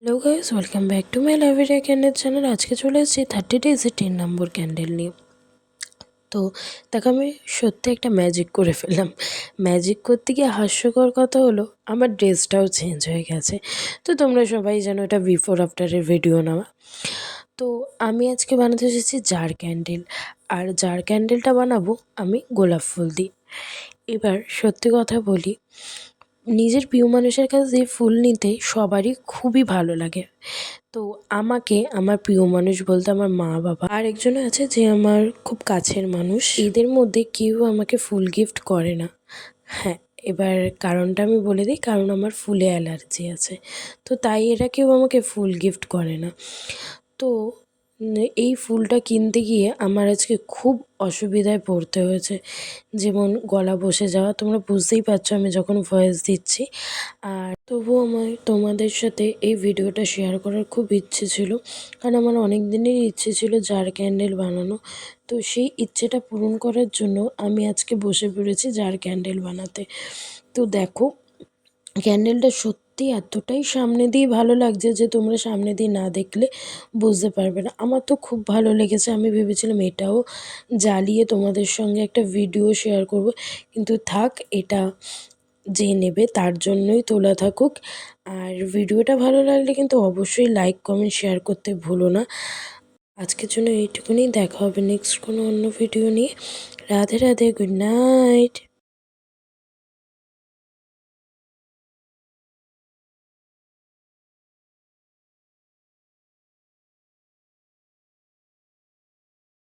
Hello guys, welcome back to my library candle channel. আজকে চলে এসেছি 30 ডেজে 10 নম্বর ক্যান্ডেল নিয়ে। তো দেখো, আমি সত্যি একটা ম্যাজিক করে ফেললাম। ম্যাজিক করতে গিয়ে হাস্যকর কথা হলো, আমার ড্রেসটাও চেঞ্জ হয়ে গেছে। তো তোমরা সবাই জানো এটা বিফোর আফটারের ভিডিও নেওয়া। তো আমি আজকে বানাতে এসেছি জার ক্যান্ডেল। আর জার ক্যান্ডেলটা বানাবো আমি গোলাপ ফুল দিয়ে। এবার সত্যি কথা বলি, নিজের প্রিয় মানুষের কাছে দিয়ে ফুল নিতে সবারই খুবই ভালো লাগে। তো আমাকে আমার প্রিয় মানুষ বলতে আমার মা বাবা আর একজন আছে যে আমার খুব কাছের মানুষ, এদের মধ্যে কেউ আমাকে ফুল গিফট করে না। হ্যাঁ, এবার কারণটা আমি বলে দিই, কারণ আমার ফুলে অ্যালার্জি আছে। তো তাই এরা কেউ আমাকে ফুল গিফট করে না। তো এই ফুলটা কিনতে গিয়ে আমার আজকে খুব অসুবিধায় পড়তে হয়েছে। যেমন গলা বসে যাওয়া, তোমরা বুঝতেই পারছো আমি যখন ভয়েস দিচ্ছি। আর তবুও আমার তোমাদের সাথে এই ভিডিওটা শেয়ার করার খুব ইচ্ছে ছিল, কারণ আমার অনেক দিনেরই ইচ্ছে ছিল জার ক্যান্ডেল বানানো। তো সেই ইচ্ছেটা পূরণ করার জন্য আমি আজকে বসে পড়েছি জার ক্যান্ডেল বানাতে। তো দেখো, ক্যান্ডেলটা সত্যি এতটাই সামনে দিয়ে ভালো লাগছে যে তোমরা সামনে দিয়ে না দেখলে বুঝতে পারবে না। আমার তো খুব ভালো লেগেছে। আমি ভেবেছিলাম এটাও জ্বালিয়ে তোমাদের সঙ্গে একটা ভিডিও শেয়ার করব, কিন্তু থাক, এটা যে নেবে তার জন্যই তোলা থাকুক। আর ভিডিওটা ভালো লাগলে কিন্তু অবশ্যই লাইক কমেন্ট শেয়ার করতে ভুলো না। আজকের জন্য এইটুকুনি, দেখা হবে নেক্সট কোনো অন্য ভিডিও নিয়ে। Radhe Radhe, good night.